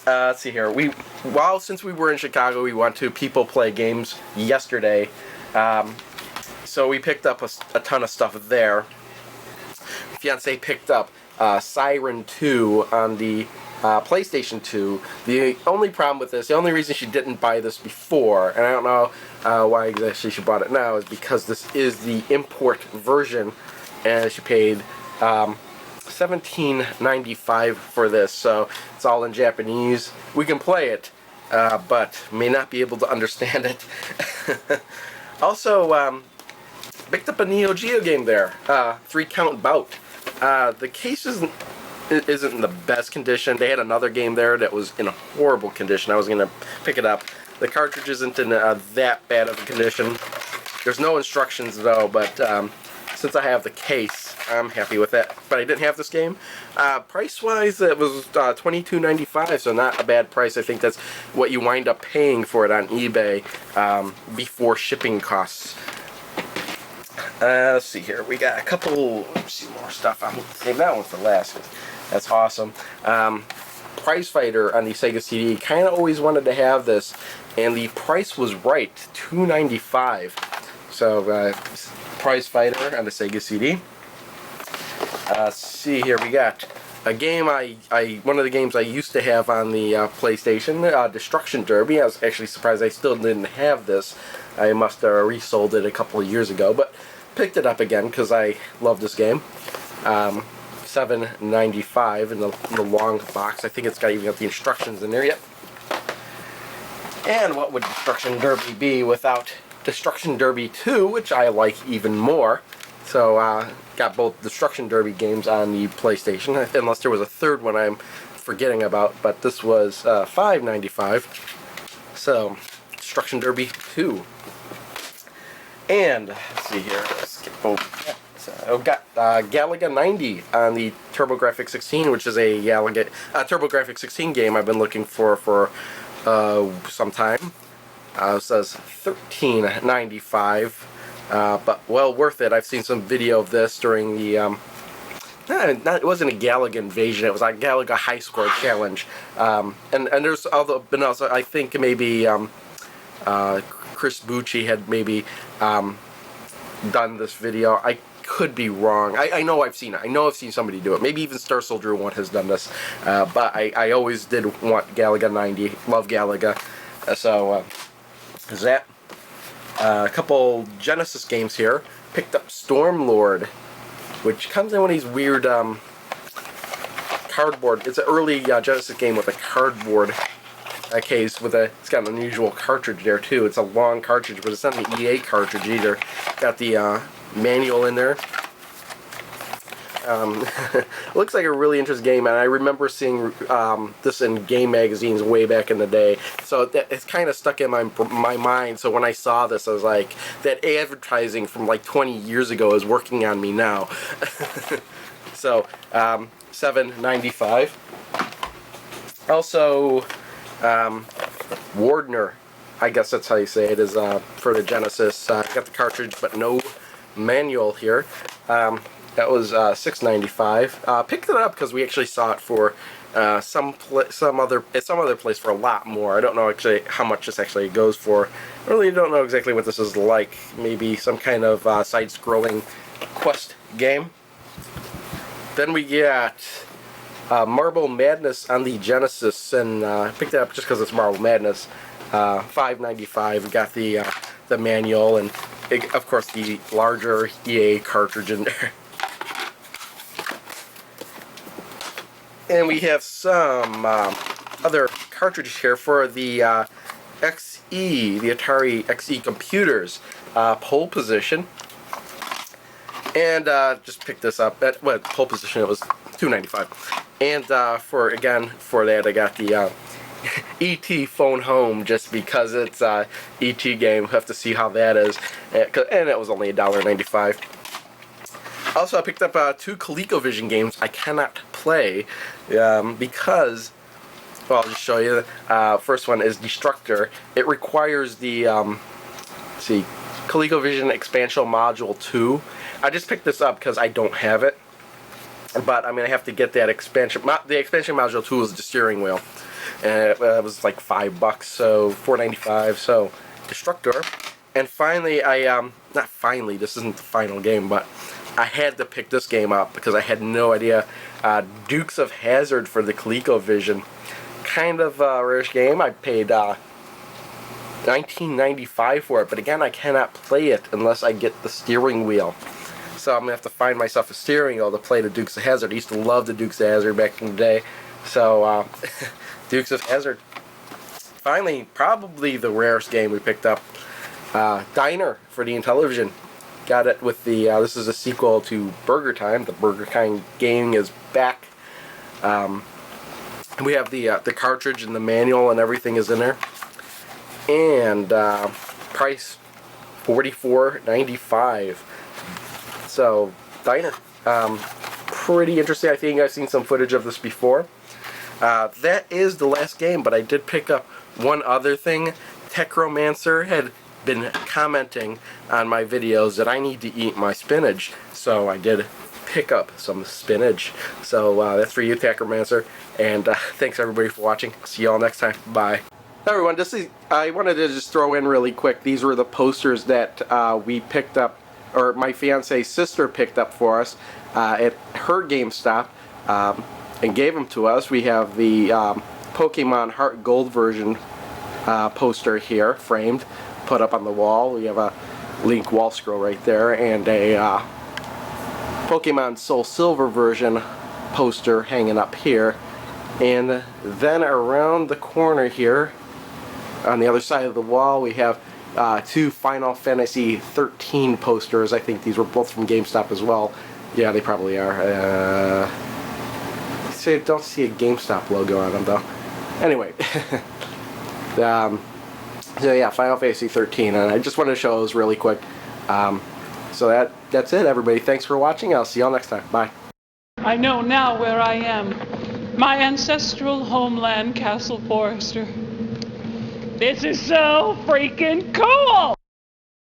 Let's see here. Since we were in Chicago, we went to People Play Games yesterday. So we picked up a ton of stuff there. Fiance picked up Siren 2 on the PlayStation 2. The only problem with this, the only reason she didn't buy this before, and I don't know why exactly she bought it now, is because this is the import version, and she paid $17.95 for this, so it's all in Japanese. We can play it, but may not be able to understand it. Also, picked up a Neo Geo game there, 3-Count Bout. The case isn't in the best condition. They had another game there that was in a horrible condition. I was going to pick it up. The cartridge isn't in that bad of a condition. There's no instructions though, but since I have the case, I'm happy with that. But I didn't have this game. Price-wise, it was $22.95, so not a bad price. I think that's what you wind up paying for it on eBay before shipping costs. Let's see here. We got a couple more stuff. I'm going to save that one for last. That's awesome. Prize Fighter on the Sega CD. Kind of always wanted to have this, and the price was right, $2.95. So, Prize Fighter on the Sega CD. Let's see here. We got a game one of the games I used to have on the PlayStation, Destruction Derby. I was actually surprised I still didn't have this. I must have resold it a couple of years ago, but picked it up again because I love this game. $7.95 in the long box. I think it's even got the instructions in there yet. And what would Destruction Derby be without Destruction Derby 2, which I like even more. So, got both Destruction Derby games on the PlayStation, unless there was a third one I'm forgetting about, but this was $5.95. So, Destruction Derby 2. And, let's see here, let's skip over that. So, I've got Galaga 90 on the TurboGrafx 16, which is a TurboGrafx 16 game I've been looking for some time. It says $13.95, but well worth it. I've seen some video of this during the, it wasn't a Galaga invasion, it was a Galaga high score challenge. And there's been also, I think maybe Chris Bucci had maybe done this video. I could be wrong. I know I've seen it. I know I've seen somebody do it. Maybe even Star Soldier 1 has done this. But I always did want Galaga 90. Love Galaga. So, is that. A couple Genesis games here. Picked up Stormlord, which comes in one of these weird cardboard. It's an early Genesis game with a cardboard case with it's got an unusual cartridge there too. It's a long cartridge, but it's not an EA cartridge either. Got the manual in there. Looks like a really interesting game, and I remember seeing this in game magazines way back in the day. So it's kind of stuck in my mind. So when I saw this, I was like, that advertising from like 20 years ago is working on me now. So $7.95. Also, Wardner, I guess that's how you say it, is for the Genesis. Got the cartridge, but no manual here. That was $6.95. Picked it up because we actually saw it for some other place for a lot more. I don't know actually how much this actually goes for. I really don't know exactly what this is like. Maybe some kind of side-scrolling quest game. Then we get Marble Madness on the Genesis, and picked it up just because it's Marble Madness. $5.95. We got the manual and of course the larger EA cartridge in there. And we have some other cartridges here for the XE, the Atari XE computers. Pole Position. And just picked this up at Pole Position. It was $2.95. And for that I got the E.T. Phone Home, just because it's E.T. game. We'll have to see how that is. And it was only $1.95. Also, I picked up 2 ColecoVision games I cannot play because, well, I'll just show you. First one is Destructor. It requires the, ColecoVision Expansion Module 2. I just picked this up because I don't have it. But I'm going to have to get that expansion. The expansion module 2 is the steering wheel. and it was like $5, so $4.95. So Destructor, and finally not finally, this isn't the final game, but I had to pick this game up because I had no idea. Dukes of Hazzard for the ColecoVision, kind of a rare game. I paid $19.95 for it, but again, I cannot play it unless I get the steering wheel. So I'm gonna have to find myself a steering wheel to play the Dukes of Hazzard. I used to love the Dukes of Hazzard back in the day. So Dukes of Hazzard. Finally, probably the rarest game we picked up. Diner for the Intellivision. Got it with the. This is a sequel to Burger Time. The Burger Time game is back. We have the cartridge and the manual and everything is in there. And price $44.95. So Diner, pretty interesting. I think I've seen some footage of this before. That is the last game, but I did pick up one other thing. Techromancer had been commenting on my videos that I need to eat my spinach, so I did pick up some spinach. So that's for you, Techromancer, and thanks everybody for watching. See y'all next time. Bye. Hey everyone, I wanted to just throw in really quick. These were the posters that we picked up, or my fiance's sister picked up for us at her GameStop and gave them to us. We have the Pokemon Heart Gold version poster here, framed, put up on the wall. We have a Link wall scroll right there, and a Pokemon Soul Silver version poster hanging up here. And then around the corner here, on the other side of the wall, we have two Final Fantasy 13 posters. I think these were both from GameStop as well. Yeah, they probably are. Don't see a GameStop logo on them though. Anyway, so yeah, Final Fantasy 13, and I just wanted to show those really quick. So that's it, everybody. Thanks for watching. I'll see y'all next time. Bye. I know now where I am. My ancestral homeland, Castle Forrester. This is so freaking cool!